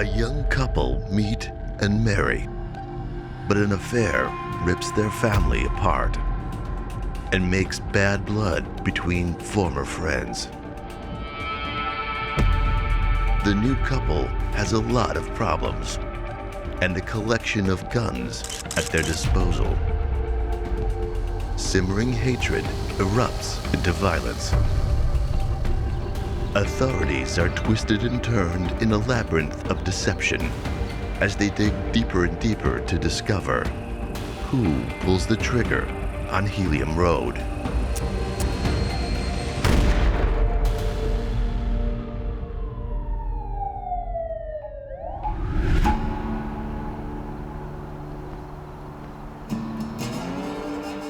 A young couple meet and marry, but an affair rips their family apart and makes bad blood between former friends. The new couple has a lot of problems and a collection of guns at their disposal. Simmering hatred erupts into violence. Authorities are twisted and turned in a labyrinth of deception as they dig deeper and deeper to discover who pulls the trigger on Helium Road.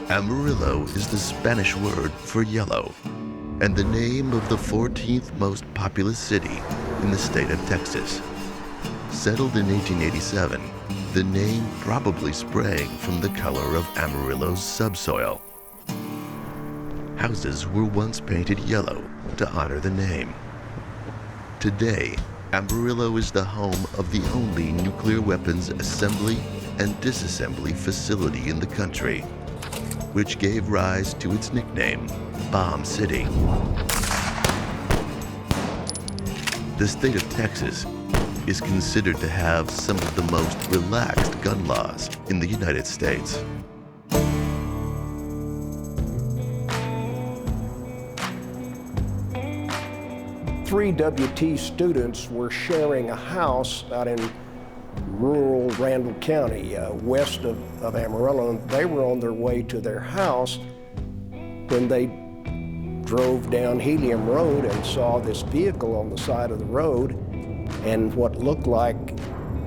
Amarillo is the Spanish word for yellow, and the name of the 14th most populous city in the state of Texas. Settled in 1887, the name probably sprang from the color of Amarillo's subsoil. Houses were once painted yellow to honor the name. Today, Amarillo is the home of the only nuclear weapons assembly and disassembly facility in the country, which gave rise to its nickname, Bomb City. The state of Texas is considered to have some of the most relaxed gun laws in the United States. Three WT students were sharing a house out in rural Randall County, west of Amarillo, and they were on their way to their house when they drove down Helium Road and saw this vehicle on the side of the road and what looked like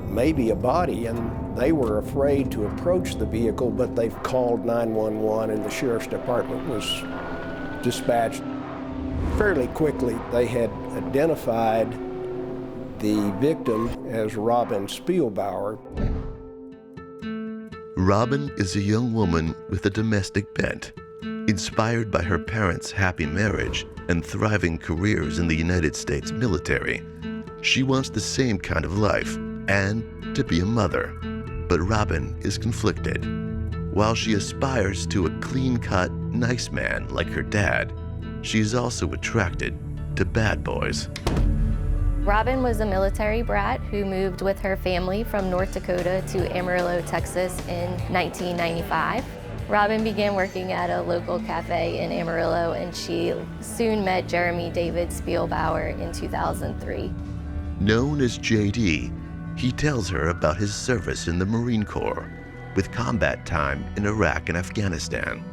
maybe a body, and they were afraid to approach the vehicle, but they've called 911 and the sheriff's department was dispatched. Fairly quickly, they had identified the victim as Robin Spielbauer. Robin is a young woman with a domestic bent, inspired by her parents' happy marriage and thriving careers in the United States military. She wants the same kind of life and to be a mother, but Robin is conflicted. While she aspires to a clean-cut, nice man like her dad, she is also attracted to bad boys. Robin was a military brat who moved with her family from North Dakota to Amarillo, Texas in 1995. Robin began working at a local cafe in Amarillo, and she soon met Jeremy David Spielbauer in 2003. Known as JD, he tells her about his service in the Marine Corps, with combat time in Iraq and Afghanistan.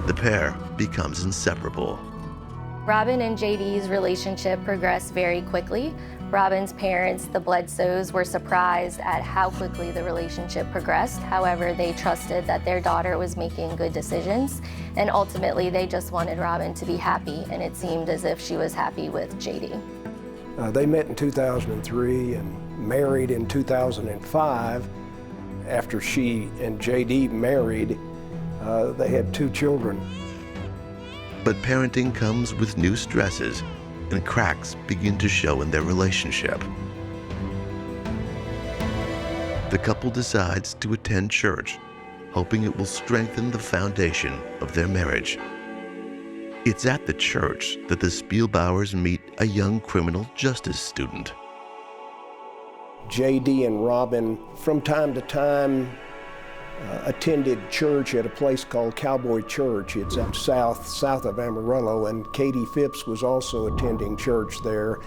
The pair becomes inseparable. Robin and JD's relationship progressed very quickly. Robin's parents, the Bledsoes, were surprised at how quickly the relationship progressed. However, they trusted that their daughter was making good decisions, and ultimately they just wanted Robin to be happy, and it seemed as if she was happy with JD. They met in 2003 and married in 2005. After she and JD married, they had 2 children. But parenting comes with new stresses, and cracks begin to show in their relationship. The couple decides to attend church, hoping it will strengthen the foundation of their marriage. It's at the church that the Spielbauers meet a young criminal justice student. JD and Robin, from time to time, attended church at a place called Cowboy Church. It's up south of Amarillo, and Katie Phipps was also attending church there.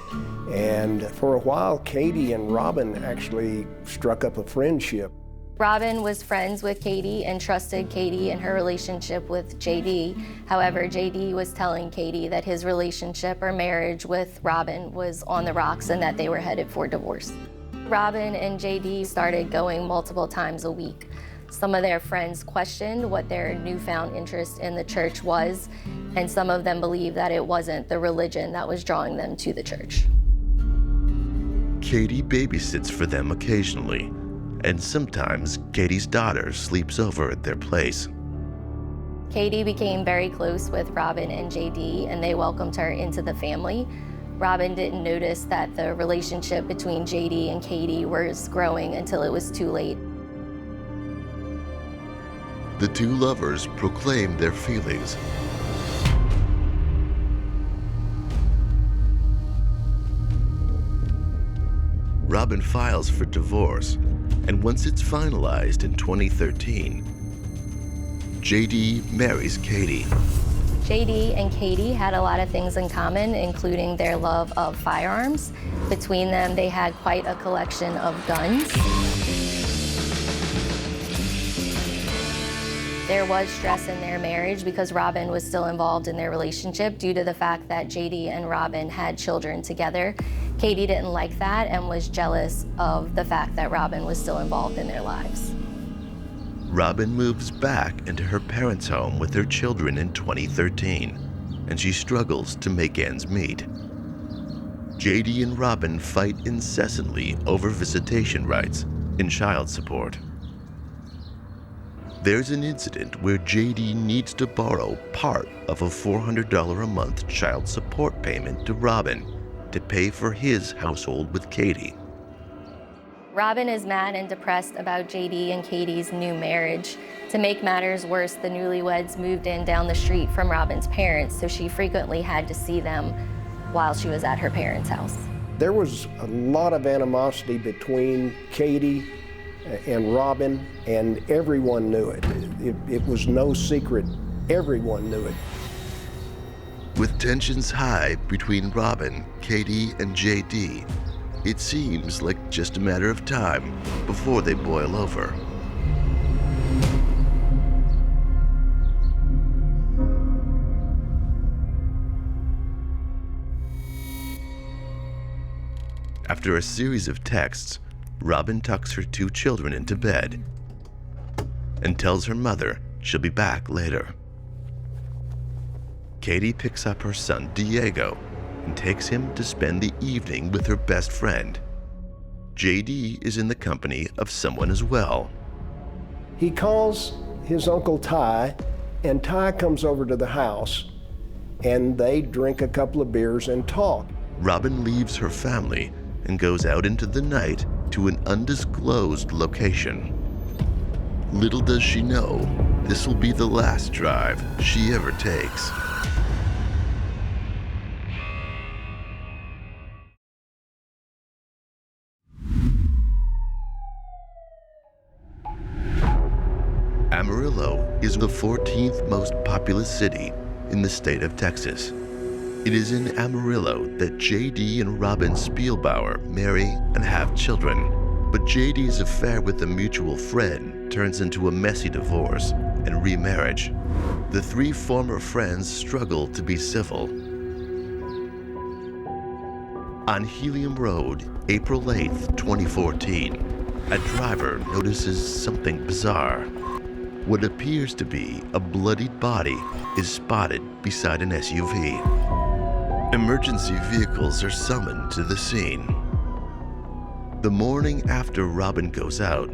And for a while, Katie and Robin actually struck up a friendship. Robin was friends with Katie and trusted Katie in her relationship with JD. However, JD was telling Katie that his relationship or marriage with Robin was on the rocks and that they were headed for divorce. Robin and JD started going multiple times a week. Some of their friends questioned what their newfound interest in the church was, and some of them believed that it wasn't the religion that was drawing them to the church. Katie babysits for them occasionally, and sometimes Katie's daughter sleeps over at their place. Katie became very close with Robin and JD, and they welcomed her into the family. Robin didn't notice that the relationship between JD and Katie was growing until it was too late. The two lovers proclaimed their feelings. Robin files for divorce, and once it's finalized in 2013, JD marries Katie. JD and Katie had a lot of things in common, including their love of firearms. Between them, they had quite a collection of guns. There was stress in their marriage because Robin was still involved in their relationship due to the fact that JD and Robin had children together. Katie didn't like that and was jealous of the fact that Robin was still involved in their lives. Robin moves back into her parents' home with her children in 2013, and she struggles to make ends meet. JD and Robin fight incessantly over visitation rights and child support. There's an incident where JD needs to borrow part of a $400 a month child support payment to Robin to pay for his household with Katie. Robin is mad and depressed about JD and Katie's new marriage. To make matters worse, the newlyweds moved in down the street from Robin's parents, so she frequently had to see them while she was at her parents' house. There was a lot of animosity between Katie and Robin, and everyone knew it. It was no secret. Everyone knew it. With tensions high between Robin, Katie, and JD, it seems like just a matter of time before they boil over. After a series of texts, Robin tucks her two children into bed and tells her mother she'll be back later. Katie picks up her son Diego and takes him to spend the evening with her best friend. JD is in the company of someone as well. He calls his Uncle Ty, and Ty comes over to the house, and they drink a couple of beers and talk. Robin leaves her family and goes out into the night to an undisclosed location. Little does she know, this will be the last drive she ever takes. Amarillo is the 14th most populous city in the state of Texas. It is in Amarillo that JD and Robin Spielbauer marry and have children. But JD's affair with a mutual friend turns into a messy divorce and remarriage. The three former friends struggle to be civil. On Helium Road, April 8th, 2014, a driver notices something bizarre. What appears to be a bloodied body is spotted beside an SUV. Emergency vehicles are summoned to the scene. The morning after Robin goes out,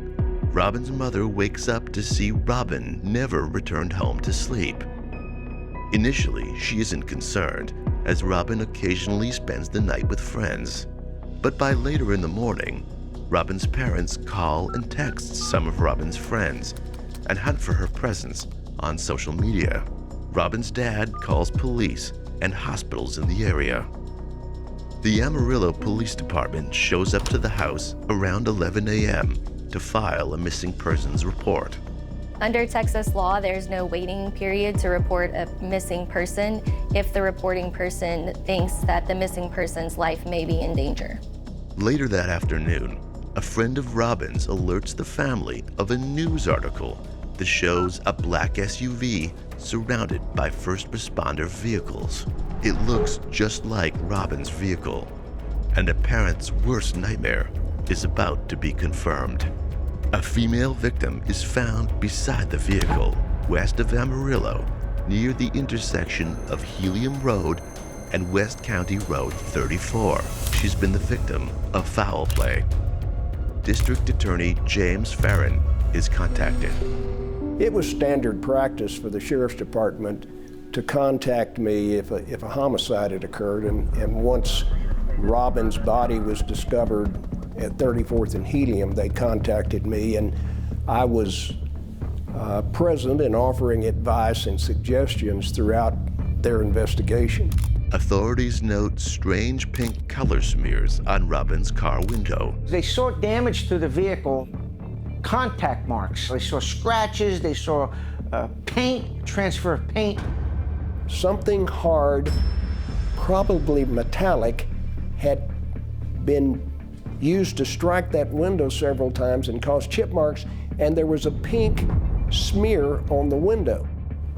Robin's mother wakes up to see Robin never returned home to sleep. Initially, she isn't concerned, as Robin occasionally spends the night with friends. But by later in the morning, Robin's parents call and text some of Robin's friends and hunt for her presence on social media. Robin's dad calls police and hospitals in the area. The Amarillo Police Department shows up to the house around 11 a.m. to file a missing persons report. Under Texas law, there's no waiting period to report a missing person if the reporting person thinks that the missing person's life may be in danger. Later that afternoon, a friend of Robin's alerts the family of a news article that shows a black SUV surrounded by first responder vehicles. It looks just like Robin's vehicle, and a parent's worst nightmare is about to be confirmed. A female victim is found beside the vehicle, west of Amarillo, near the intersection of Helium Road and West County Road 34. She's been the victim of foul play. District Attorney James Farr is contacted. It was standard practice for the Sheriff's Department to contact me if a homicide had occurred. And once Robin's body was discovered at 34th and Helium, they contacted me, and I was present and offering advice and suggestions throughout their investigation. Authorities note strange pink color smears on Robin's car window. They saw damage to the vehicle, contact marks. They saw scratches, they saw paint, transfer of paint. Something hard, probably metallic, had been used to strike that window several times and cause chip marks, and there was a pink smear on the window.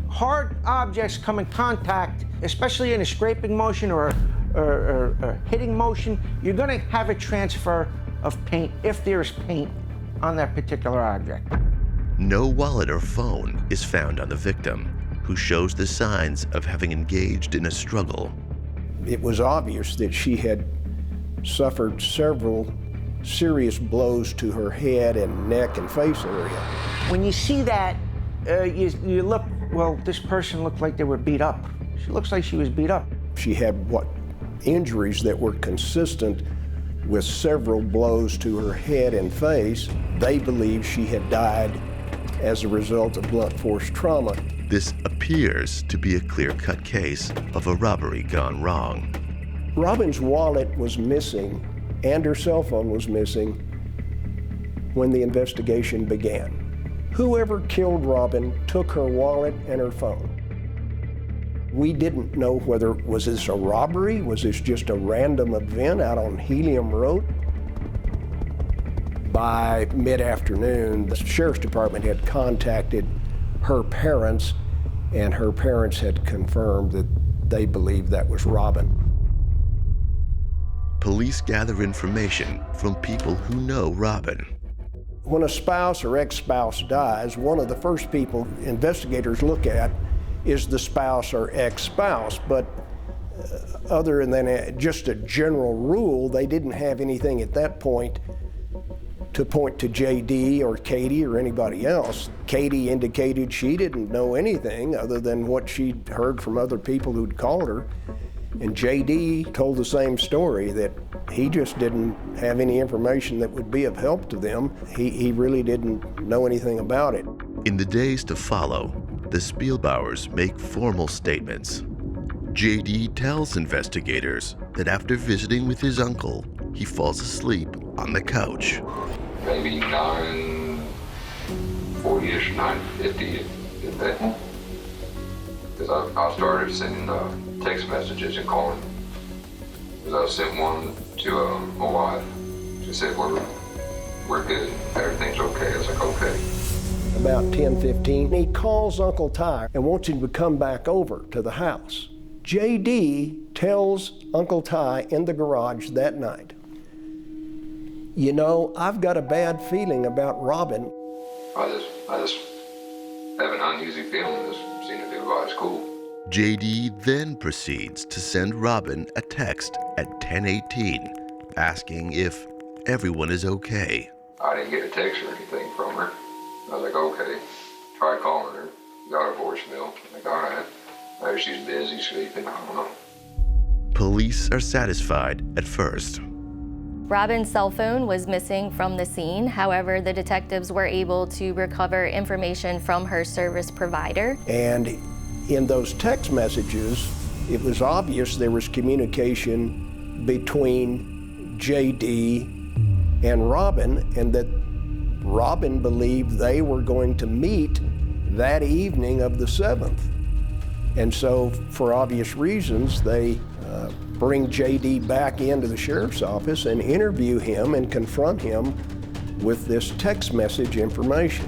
Hard objects come in contact, especially in a scraping motion or a hitting motion, you're going to have a transfer of paint if there's paint on that particular object. No wallet or phone is found on the victim, who shows the signs of having engaged in a struggle. It was obvious that she had suffered several serious blows to her head and neck and face area. When you see that, you look, well, this person looked like they were beat up. She looks like she was beat up. She had injuries that were consistent with several blows to her head and face. They believe she had died as a result of blunt force trauma. This appears to be a clear-cut case of a robbery gone wrong. Robin's wallet was missing and her cell phone was missing when the investigation began. Whoever killed Robin took her wallet and her phone. We didn't know whether, was this a robbery? Was this just a random event out on Helium Road? By mid-afternoon, the sheriff's department had contacted her parents, and her parents had confirmed that they believed that was Robin. Police gather information from people who know Robin. When a spouse or ex-spouse dies, one of the first people investigators look at is the spouse or ex-spouse, but other than just a general rule, they didn't have anything at that point to point to JD or Katie or anybody else. Katie indicated she didn't know anything other than what she'd heard from other people who'd called her. And JD told the same story, that he just didn't have any information that would be of help to them. He really didn't know anything about it. In the days to follow, the Spielbauers make formal statements. JD tells investigators that after visiting with his uncle, he falls asleep on the couch. Maybe 9:40-ish, 9:50 at that. Because I started sending text messages and calling. Because I sent one to my wife. She said, we're good, everything's okay. I was like, okay. About 10:15, he calls Uncle Ty and wants him to come back over to the house. JD tells Uncle Ty in the garage that night, you know, I've got a bad feeling about Robin. I just have an uneasy feeling this seemed to be by school. JD then proceeds to send Robin a text at 10:18, asking if everyone is okay. I didn't get a text or anything from her. I was like, okay. Tried calling her, got her voicemail. Like, all right, maybe she's busy, sleeping, I don't know. Police are satisfied at first. Robin's cell phone was missing from the scene. However, the detectives were able to recover information from her service provider. And in those text messages, it was obvious there was communication between JD and Robin, and that Robin believed they were going to meet that evening of the 7th. And so, for obvious reasons, they bring JD back into the sheriff's office and interview him and confront him with this text message information.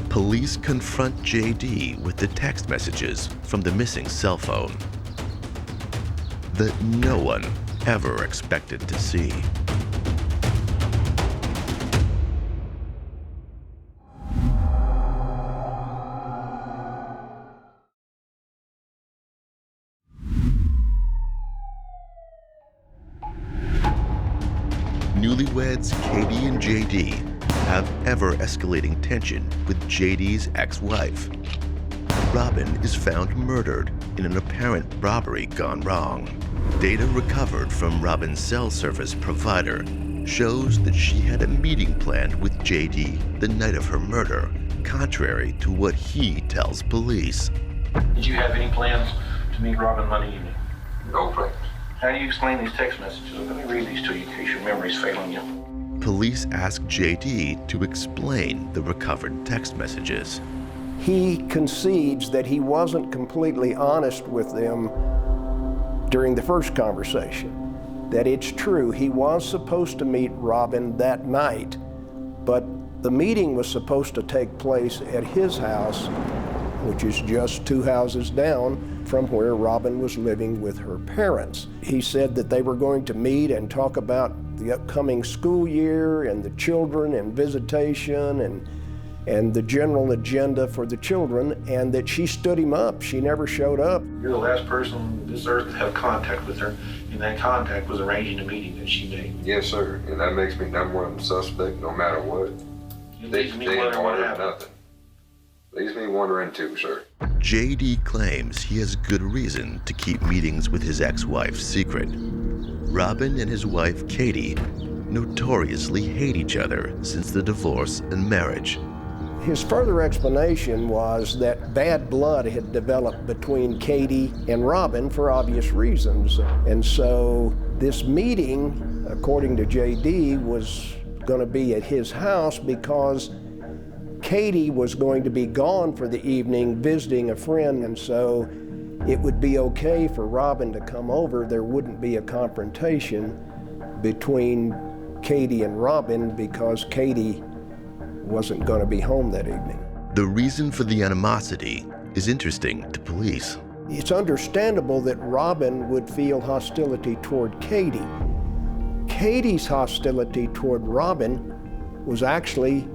Police confront JD with the text messages from the missing cell phone that no one ever expected to see. Newlyweds Katie and JD have ever-escalating tension with JD's ex-wife. Robin is found murdered in an apparent robbery gone wrong. Data recovered from Robin's cell service provider shows that she had a meeting planned with JD the night of her murder, contrary to what he tells police. Did you have any plans to meet Robin Monday evening? No plans. How do you explain these text messages? Let me read these to you in case your memory's failing you. Police ask JD to explain the recovered text messages. He concedes that he wasn't completely honest with them during the first conversation. That it's true, he was supposed to meet Robin that night, but the meeting was supposed to take place at his house, which is just 2 houses down from where Robin was living with her parents. He said that they were going to meet and talk about the upcoming school year and the children and visitation and the general agenda for the children, and that she stood him up. She never showed up. You're the last person on this earth to have contact with her, and that contact was arranging a meeting that she made. Yes, sir. And that makes me #1 suspect no matter what. You leave me wondering what happened. Nothing. Leaves me wondering too, sir. JD claims he has good reason to keep meetings with his ex-wife secret. Robin and his wife, Katie, notoriously hate each other since the divorce and marriage. His further explanation was that bad blood had developed between Katie and Robin for obvious reasons. And so this meeting, according to JD, was going to be at his house because Katie was going to be gone for the evening visiting a friend, and so it would be okay for Robin to come over. There wouldn't be a confrontation between Katie and Robin because Katie wasn't going to be home that evening. The reason for the animosity is interesting to police. It's understandable that Robin would feel hostility toward Katie. Katie's hostility toward Robin was actually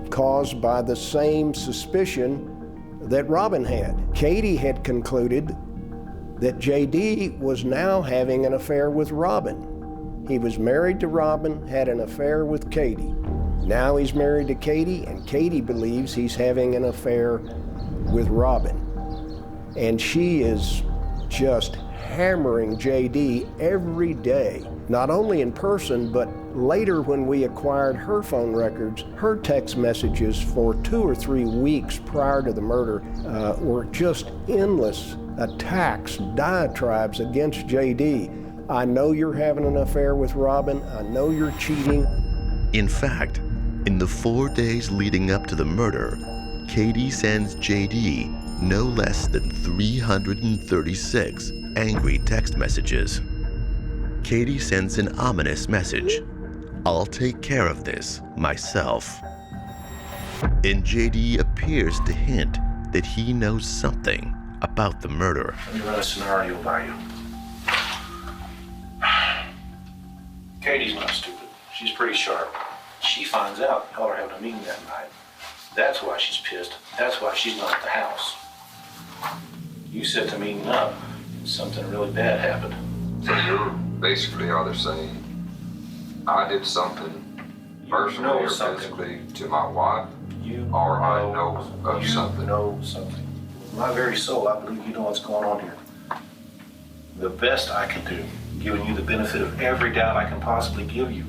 caused by the same suspicion that Robin had. Katie had concluded that JD was now having an affair with Robin. He was married to Robin, had an affair with Katie. Now he's married to Katie, and Katie believes he's having an affair with Robin. And she is just hammering JD every day, not only in person, but later when we acquired her phone records, her text messages for 2 or 3 weeks prior to the murder were just endless attacks, diatribes against JD. I know you're having an affair with Robin. I know you're cheating. In fact, in the 4 days leading up to the murder, Katie sends JD no less than 336 angry text messages. Katie sends an ominous message: "I'll take care of this myself." And JD appears to hint that he knows something about the murder. Let me run a scenario by you. Katie's not stupid. She's pretty sharp. She finds out y'all are having a meeting that night. That's why she's pissed. That's why she's not at the house. You set the meeting up, and something really bad happened. So you're basically either saying I did something personally or physically to my wife, or I know of something. You know something. My very soul, I believe you know what's going on here. The best I can do, giving you the benefit of every doubt I can possibly give you,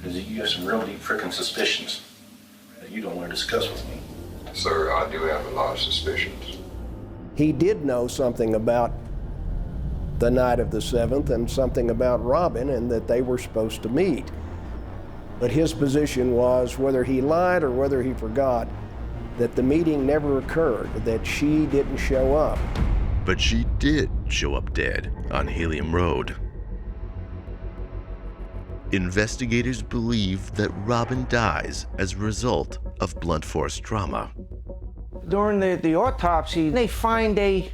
is that you have some real deep frickin' suspicions that you don't want to discuss with me. Sir, I do have a lot of suspicions. He did know something about the night of the 7th and something about Robin, and that they were supposed to meet. But his position was, whether he lied or whether he forgot, that the meeting never occurred, that she didn't show up. But she did show up dead on Helium Road. Investigators believe that Robin dies as a result of blunt force trauma. During the autopsy, they find a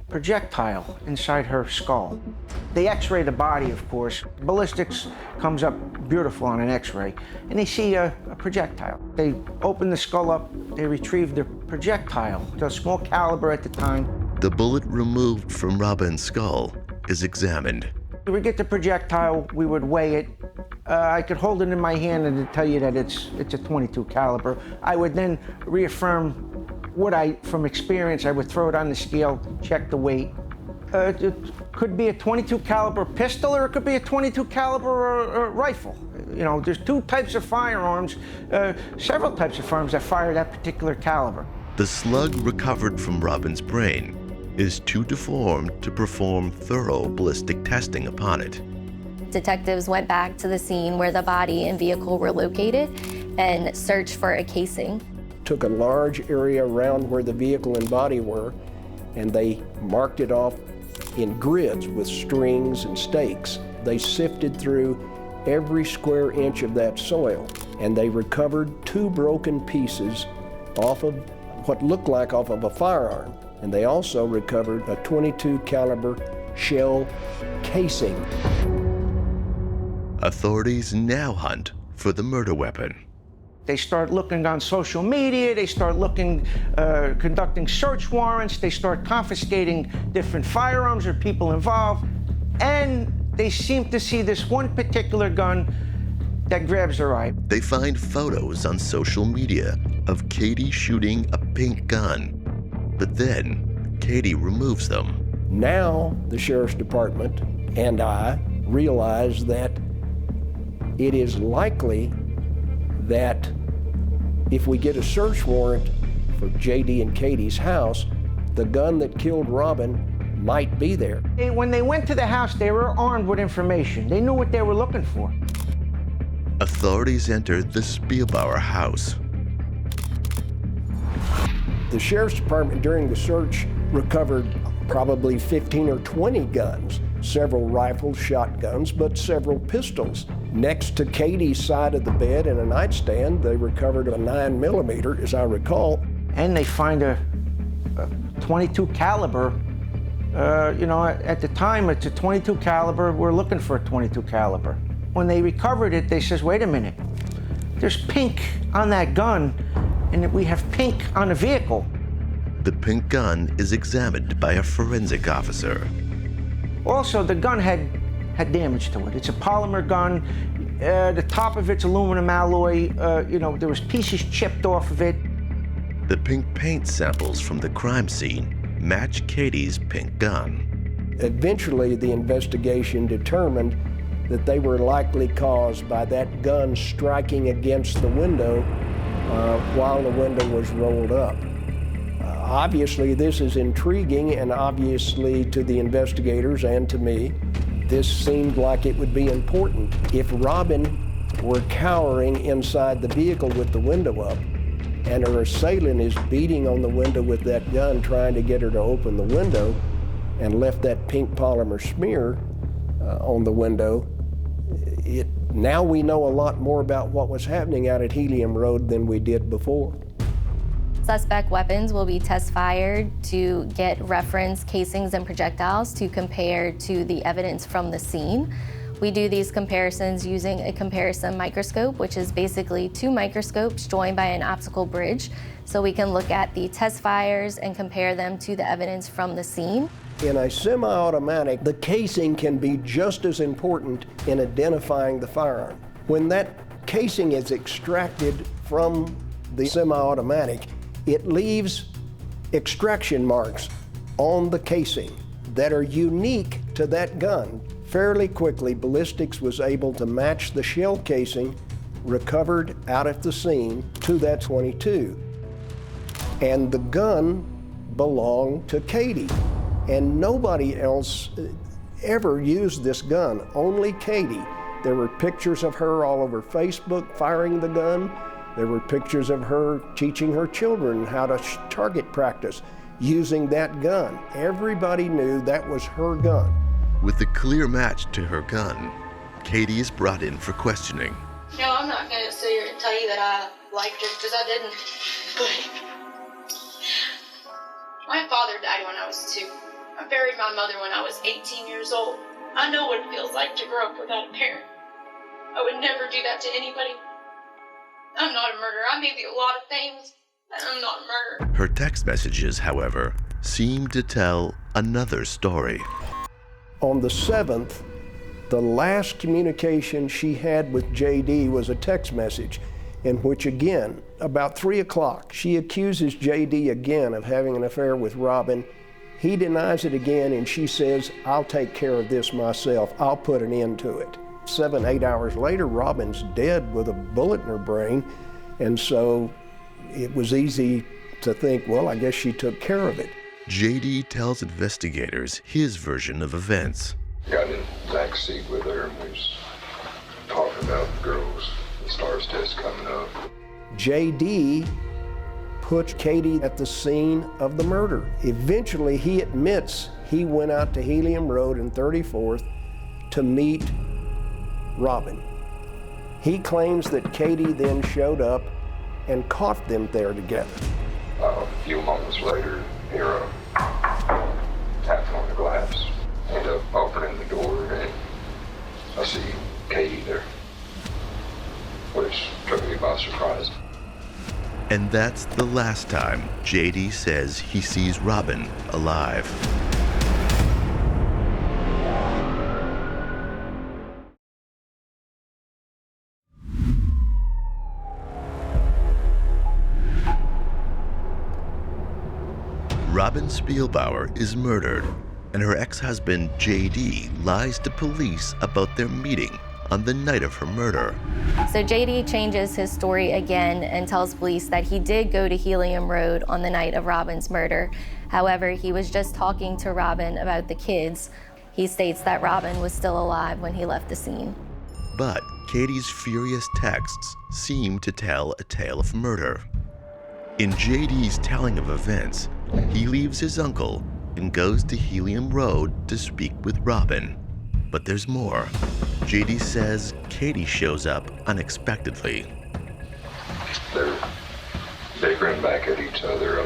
projectile inside her skull. They x-ray the body, of course. Ballistics comes up beautiful on an x-ray, and they see a projectile. They open the skull up, they retrieve the projectile, a small caliber at the time. The bullet removed from Robin's skull is examined. We would get the projectile, we would weigh it. I could hold it in my hand and tell you that it's a .22 caliber. I would then reaffirm From experience, I would throw it on the scale, check the weight. It could be a .22 caliber pistol, or it could be a .22 caliber rifle. You know, there's two types of firearms, several types of firearms that fire that particular caliber. The slug recovered from Robin's brain is too deformed to perform thorough ballistic testing upon it. Detectives went back to the scene where the body and vehicle were located and searched for a casing. Took a large area around where the vehicle and body were, and they marked it off in grids with strings and stakes. They sifted through every square inch of that soil, and they recovered 2 broken pieces off of what looked like off of a firearm. And they also recovered a .22 caliber shell casing. Authorities now hunt for the murder weapon. They start looking on social media, they start looking, conducting search warrants, they start confiscating different firearms or people involved, and they seem to see this one particular gun that grabs their eye. They find photos on social media of Katie shooting a pink gun, but then Katie removes them. Now the Sheriff's Department and I realize that it is likely that if we get a search warrant for JD and Katie's house, the gun that killed Robin might be there. When they went to the house, they were armed with information. They knew what they were looking for. Authorities entered the Spielbauer house. The Sheriff's Department during the search recovered probably 15 or 20 guns, several rifles, shotguns, but several pistols. Next to Katie's side of the bed in a nightstand, they recovered a 9mm, as I recall. And they find a .22 caliber. You know, at the time, it's a .22 caliber. We're looking for a .22 caliber. When they recovered it, they says, wait a minute, there's pink on that gun, and we have pink on the vehicle. The pink gun is examined by a forensic officer. Also, the gun had damage to it. It's a polymer gun. The top of it's aluminum alloy. You know, there was pieces chipped off of it. The pink paint samples from the crime scene match Katie's pink gun. Eventually, the investigation determined that they were likely caused by that gun striking against the window while the window was rolled up. Obviously, this is intriguing, and obviously to the investigators and to me, this seemed like it would be important. If Robin were cowering inside the vehicle with the window up, and her assailant is beating on the window with that gun, trying to get her to open the window, and left that pink polymer smear on the window, now we know a lot more about what was happening out at Helium Road than we did before. Suspect weapons will be test fired to get reference casings and projectiles to compare to the evidence from the scene. We do these comparisons using a comparison microscope, which is basically 2 microscopes joined by an optical bridge. So we can look at the test fires and compare them to the evidence from the scene. In a semi-automatic, the casing can be just as important in identifying the firearm. When that casing is extracted from the semi-automatic, it leaves extraction marks on the casing that are unique to that gun. Fairly quickly, ballistics was able to match the shell casing recovered out at the scene to that .22. And the gun belonged to Katie. And nobody else ever used this gun, only Katie. There were pictures of her all over Facebook firing the gun. There were pictures of her teaching her children how to target practice using that gun. Everybody knew that was her gun. With a clear match to her gun, Katie is brought in for questioning. No, I'm not going to sit here and tell you that I liked her, because I didn't. But my father died when I was 2. I buried my mother when I was 18 years old. I know what it feels like to grow up without a parent. I would never do that to anybody. I'm not a murderer. I may be a lot of things, but I'm not a murderer. Her text messages, however, seem to tell another story. On the 7th, the last communication she had with JD was a text message. in which again, about 3 o'clock, she accuses JD again of having an affair with Robin. He denies it again, and she says, "I'll take care of this myself. I'll put an end to it." 7, 8 hours later, Robin's dead with a bullet in her brain, and so it was easy to think, well, I guess she took care of it. JD tells investigators his version of events. Got in the back seat with her, and we was talking about the girls, the STARS test coming up. JD puts Katie at the scene of the murder. Eventually, he admits he went out to Helium Road and 34th to meet Robin. He claims that Katie then showed up and caught them there together. A few moments later, hear a tapping on the glass. End up opening the door, and I see Katie there, which took me by surprise. And that's the last time JD says he sees Robin alive. Robin Spielbauer is murdered, and her ex-husband JD lies to police about their meeting on the night of her murder. So JD changes his story again and tells police that he did go to Helium Road on the night of Robin's murder. However, he was just talking to Robin about the kids. He states that Robin was still alive when he left the scene. But Katie's furious texts seem to tell a tale of murder. In JD's telling of events, he leaves his uncle and goes to Helium Road to speak with Robin. But there's more. JD says Katie shows up unexpectedly. They're bickering back at each other.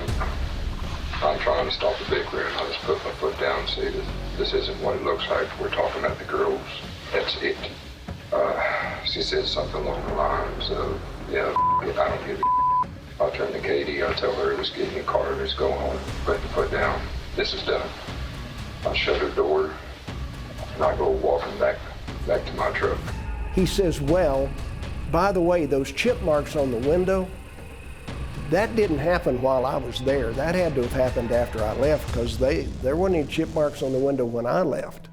I'm trying to stop the bickering. I just put my foot down and say, this isn't what it looks like. We're talking about the girls. That's it. She says something along the lines of, yeah, I don't give a I turn to Katie, I tell her, let's get in the car, let's go home. Put the foot down. This is done. I shut her door, and I go walking back to my truck. He says, well, by the way, those chip marks on the window, that didn't happen while I was there. That had to have happened after I left, because there weren't any chip marks on the window when I left.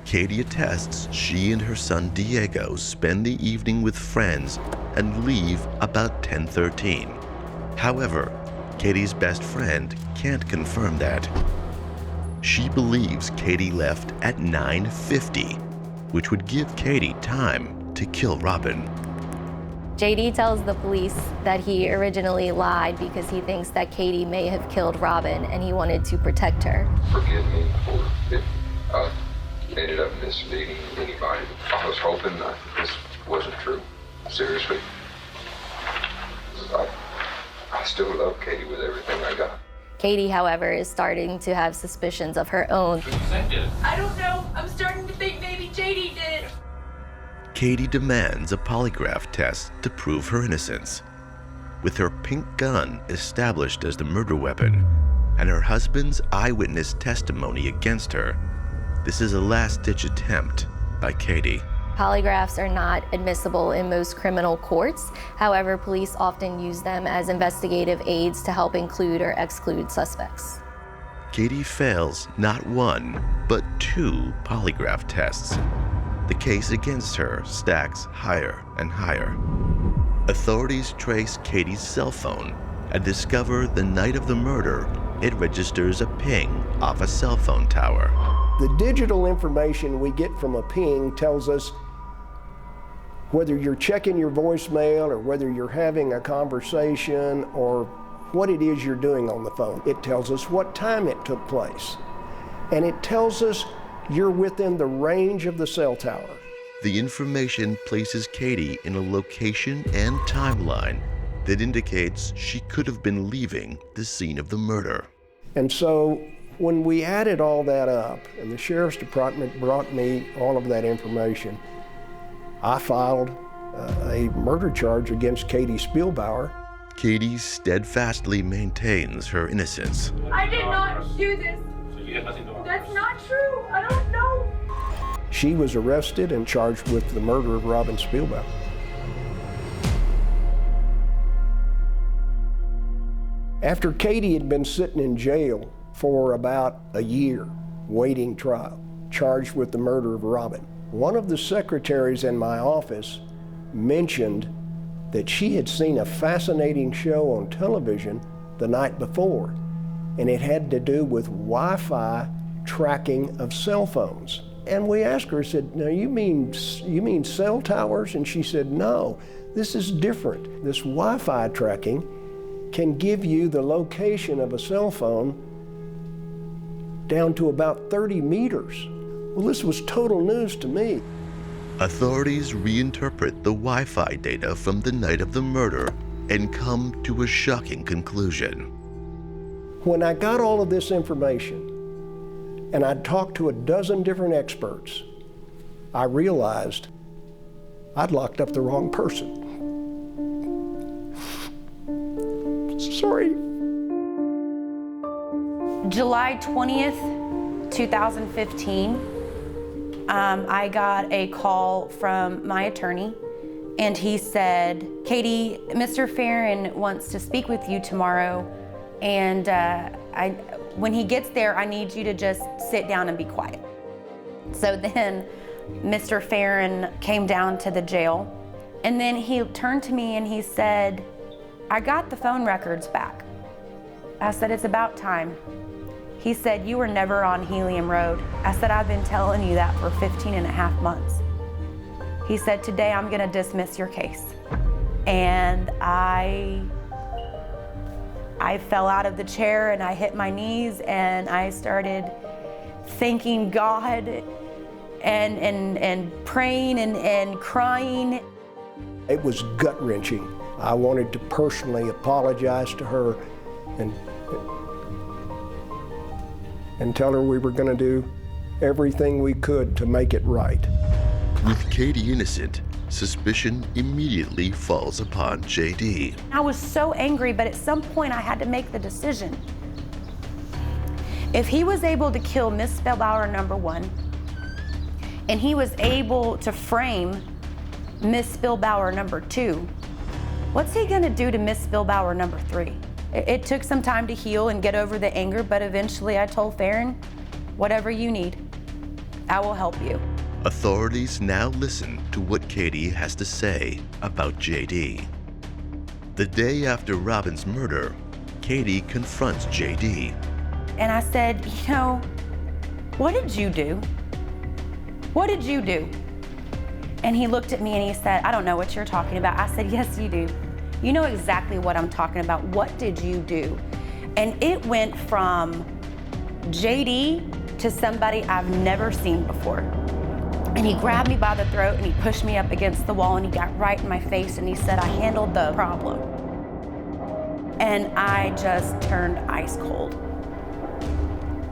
Katie attests she and her son Diego spend the evening with friends and leave about 10:13. However, Katie's best friend can't confirm that. She believes Katie left at 9:50, which would give Katie time to kill Robin. JD tells the police that he originally lied because he thinks that Katie may have killed Robin and he wanted to protect her. Forgive me for if I ended up misleading anybody. I was hoping that this wasn't true. Seriously. I still love Katie with everything I got. Katie, however, is starting to have suspicions of her own. I don't know. I'm starting to think maybe JD did it. Katie demands a polygraph test to prove her innocence. With her pink gun established as the murder weapon and her husband's eyewitness testimony against her, this is a last-ditch attempt by Katie. Polygraphs are not admissible in most criminal courts. However, police often use them as investigative aids to help include or exclude suspects. Katie fails not one, but 2 polygraph tests. The case against her stacks higher and higher. Authorities trace Katie's cell phone and discover the night of the murder, it registers a ping off a cell phone tower. The digital information we get from a ping tells us whether you're checking your voicemail or whether you're having a conversation or what it is you're doing on the phone. It tells us what time it took place. And it tells us you're within the range of the cell tower. The information places Katie in a location and timeline that indicates she could have been leaving the scene of the murder. And so when we added all that up and the sheriff's department brought me all of that information, I filed a murder charge against Katie Spielbauer. Katie steadfastly maintains her innocence. I did not do this. So you have nothing to do with That's not true. I don't know. She was arrested and charged with the murder of Robin Spielbauer. After Katie had been sitting in jail for about a year, waiting trial, charged with the murder of Robin, one of the secretaries in my office mentioned that she had seen a fascinating show on television the night before, and it had to do with Wi-Fi tracking of cell phones. And we asked her, said, "Now you mean cell towers?" And she said, "No, this is different. This Wi-Fi tracking can give you the location of a cell phone down to about 30 meters. Well, this was total news to me. Authorities reinterpret the Wi-Fi data from the night of the murder and come to a shocking conclusion. When I got all of this information, and I talked to a dozen different experts, I realized I'd locked up the wrong person. Sorry. July 20th, 2015, I got a call from my attorney, and he said, "Katie, Mr. Farron wants to speak with you tomorrow, and when he gets there, I need you to just sit down and be quiet." So then Mr. Farron came down to the jail, and then he turned to me and he said, "I got the phone records back." I said, "It's about time." He said, "You were never on Helium Road." I said, "I've been telling you that for 15 and a half months. He said, "Today I'm gonna dismiss your case." And I fell out of the chair and I hit my knees and I started thanking God and praying and crying. It was gut-wrenching. I wanted to personally apologize to her and tell her we were going to do everything we could to make it right. With Katie innocent, suspicion immediately falls upon JD. I was so angry, but at some point I had to make the decision. If he was able to kill Miss Spielbauer #1, and he was able to frame Miss Spielbauer #2, what's he gonna do to Miss Spielbauer #3? It took some time to heal and get over the anger, but eventually I told Farron, "Whatever you need, I will help you." Authorities now listen to what Katie has to say about JD. The day after Robin's murder, Katie confronts JD. And I said, "You know, what did you do? What did you do?" And he looked at me and he said, "I don't know what you're talking about." I said, "Yes, you do. You know exactly what I'm talking about. What did you do?" And it went from JD to somebody I've never seen before. And he grabbed me by the throat and he pushed me up against the wall and he got right in my face and he said, "I handled the problem." And I just turned ice cold.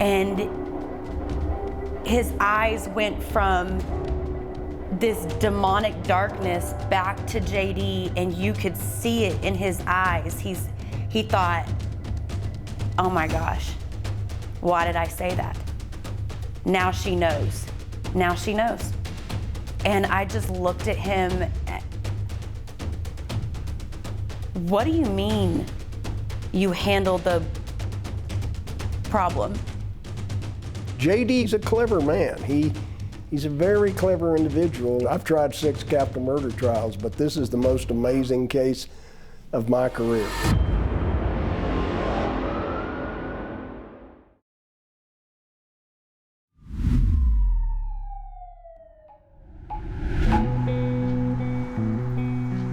And his eyes went from this demonic darkness back to JD, and you could see it in his eyes. He thought, "Oh my gosh, why did I say that? Now she knows. Now she knows." And I just looked at him. "What do you mean you handled the problem?" JD's a clever man. He's a very clever individual. I've tried 6 capital murder trials, but this is the most amazing case of my career.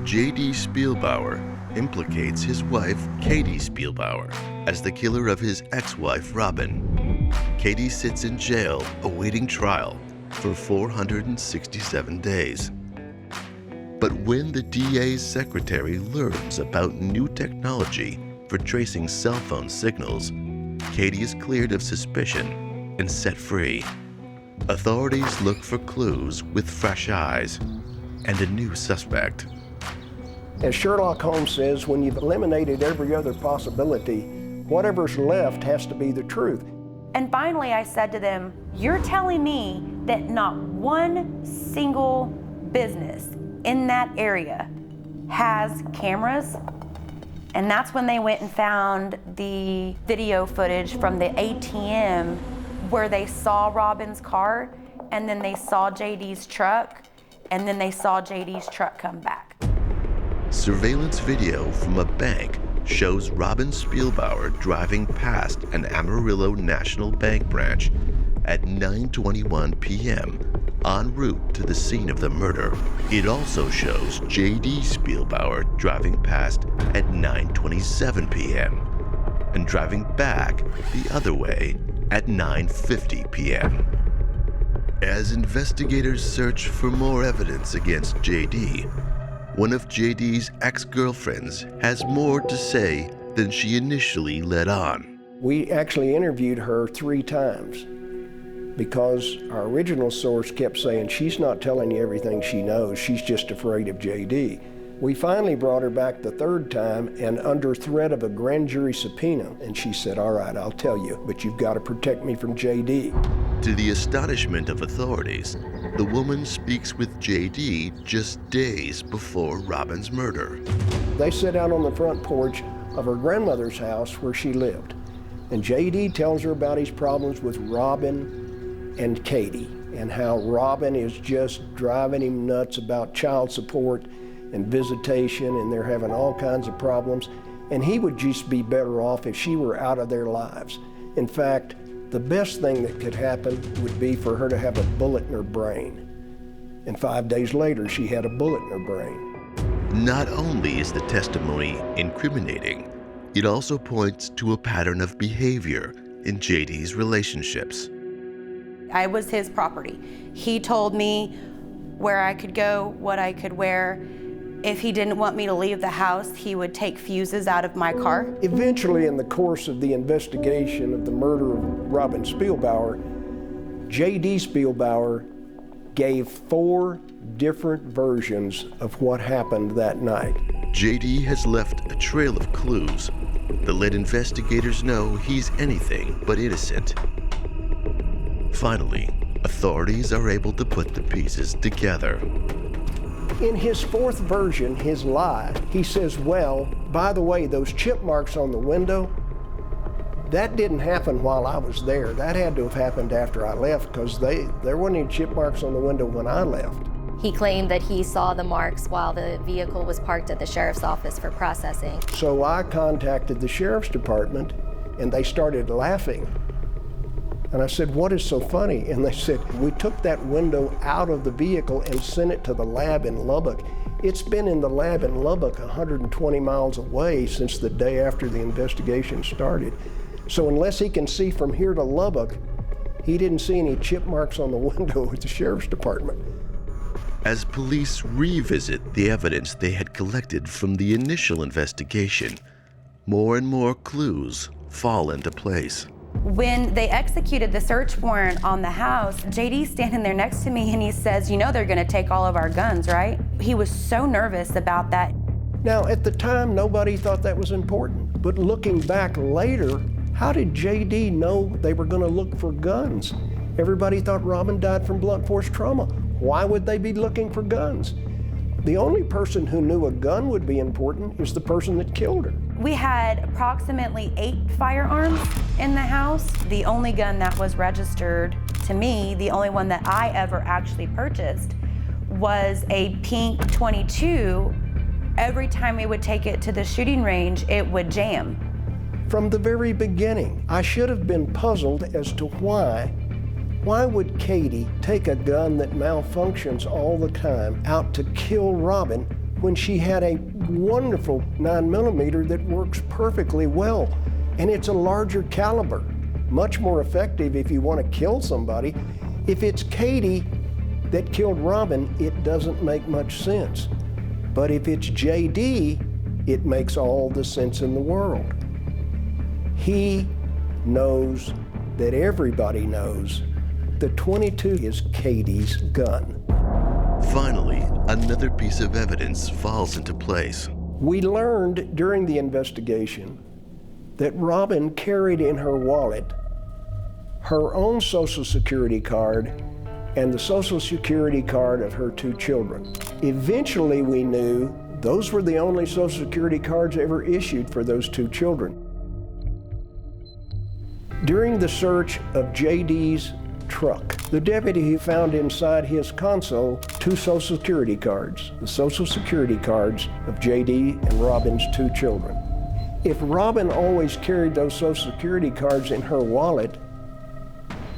JD Spielbauer implicates his wife, Katie Spielbauer, as the killer of his ex-wife, Robin. Katie sits in jail awaiting trial for 467 days. But when the DA's secretary learns about new technology for tracing cell phone signals, Katie is cleared of suspicion and set free. Authorities look for clues with fresh eyes and a new suspect. As Sherlock Holmes says, when you've eliminated every other possibility, whatever's left has to be the truth. And finally I said to them, "You're telling me that not one single business in that area has cameras And that's when they went and found the video footage from the ATM where they saw Robin's car, and then they saw JD's truck, and then they saw JD's truck come back. Surveillance video from a bank shows Robin Spielbauer driving past an Amarillo National Bank branch at 9:21 p.m. en route to the scene of the murder. It also shows JD Spielbauer driving past at 9:27 p.m. and driving back the other way at 9:50 p.m. As investigators search for more evidence against JD, one of JD's ex-girlfriends has more to say than she initially let on. We actually interviewed her 3 times because our original source kept saying, she's not telling you everything she knows, she's just afraid of JD. We finally brought her back the 3rd time and under threat of a grand jury subpoena, and she said, all right, I'll tell you, but you've got to protect me from JD. To the astonishment of authorities, the woman speaks with JD just days before Robin's murder. They sit out on the front porch of her grandmother's house where she lived, and JD tells her about his problems with Robin and Katie, and how Robin is just driving him nuts about child support and visitation, and they're having all kinds of problems, and he would just be better off if she were out of their lives. In fact, the best thing that could happen would be for her to have a bullet in her brain. And 5 days later, she had a bullet in her brain. Not only is the testimony incriminating, it also points to a pattern of behavior in JD's relationships. I was his property. He told me where I could go, what I could wear. If he didn't want me to leave the house, he would take fuses out of my car. Eventually, in the course of the investigation of the murder of Robin Spielbauer, J.D. Spielbauer gave 4 different versions of what happened that night. JD has left a trail of clues that let investigators know he's anything but innocent. Finally, authorities are able to put the pieces together. In his 4th version, his lie, he says, well, by the way, those chip marks on the window, that didn't happen while I was there. That had to have happened after I left, because there weren't any chip marks on the window when I left. He claimed that he saw the marks while the vehicle was parked at the sheriff's office for processing. So I contacted the sheriff's department, and they started laughing. And I said, what is so funny? And they said, we took that window out of the vehicle and sent it to the lab in Lubbock. It's been in the lab in Lubbock 120 miles away since the day after the investigation started. So unless he can see from here to Lubbock, he didn't see any chip marks on the window at the sheriff's department. As police revisit the evidence they had collected from the initial investigation, more and more clues fall into place. When they executed the search warrant on the house, JD's standing there next to me and he says, you know they're gonna take all of our guns, right? He was so nervous about that. Now, at the time, nobody thought that was important. But looking back later, how did JD know they were gonna look for guns? Everybody thought Robin died from blunt force trauma. Why would they be looking for guns? The only person who knew a gun would be important is the person that killed her. We had approximately 8 firearms in the house. The only gun that was registered to me, the only one that I ever actually purchased, was a pink .22. Every time we would take it to the shooting range, it would jam. From the very beginning, I should have been puzzled as to why would Katie take a gun that malfunctions all the time out to kill Robin when she had a wonderful 9mm that works perfectly well? And it's a larger caliber, much more effective if you want to kill somebody. If it's Katie that killed Robin, it doesn't make much sense. But if it's JD, it makes all the sense in the world. He knows that everybody knows the .22 is Katie's gun. Finally, another piece of evidence falls into place. We learned during the investigation that Robin carried in her wallet her own Social Security card and the Social Security card of her 2 children. Eventually, we knew Those were the only Social Security cards ever issued for those two children. During the search of JD's truck, the deputy found inside his console 2 Social Security cards, the Social Security cards of JD and Robin's 2 children. If Robin always carried those Social Security cards in her wallet,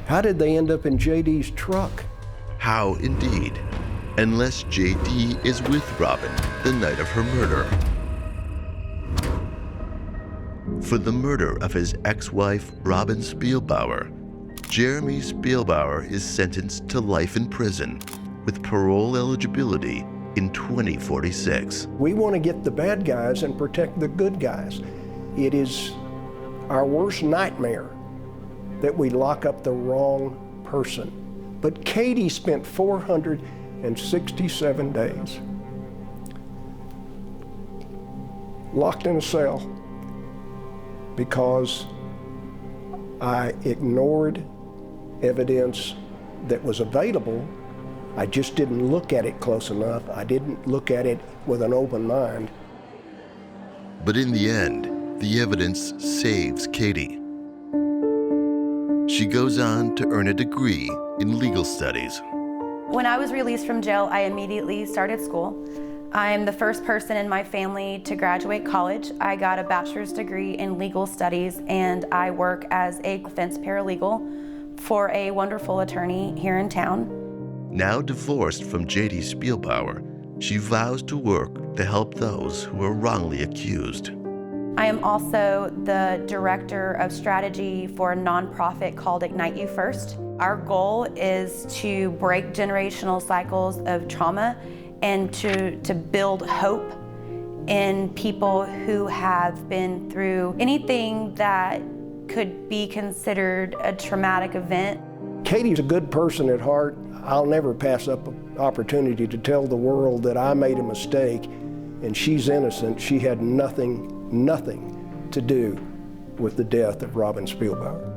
how did they end up in JD's truck? How indeed, unless JD is with Robin the night of her murder. For the murder of his ex-wife, Robin Spielbauer, Jeremy Spielbauer is sentenced to life in prison with parole eligibility in 2046. We want to get the bad guys and protect the good guys. It is our worst nightmare that we lock up the wrong person. But Katie spent 467 days locked in a cell because I ignored evidence that was available. I just didn't look at it close enough. I didn't look at it with an open mind. But in the end, the evidence saves Katie. She goes on to earn a degree in legal studies. When I was released from jail, I immediately started school. I'm the first person in my family to graduate college. I got a bachelor's degree in legal studies, and I work as a defense paralegal for a wonderful attorney here in town. Now divorced from JD Spielbauer, she vows to work to help those who are wrongly accused. I am also the director of strategy for a nonprofit called Ignite You First. Our goal is to break generational cycles of trauma and to build hope in people who have been through anything that could be considered a traumatic event. Katie's a good person at heart. I'll never pass up an opportunity to tell the world that I made a mistake and she's innocent. She had nothing to do with the death of Robin Spielbauer.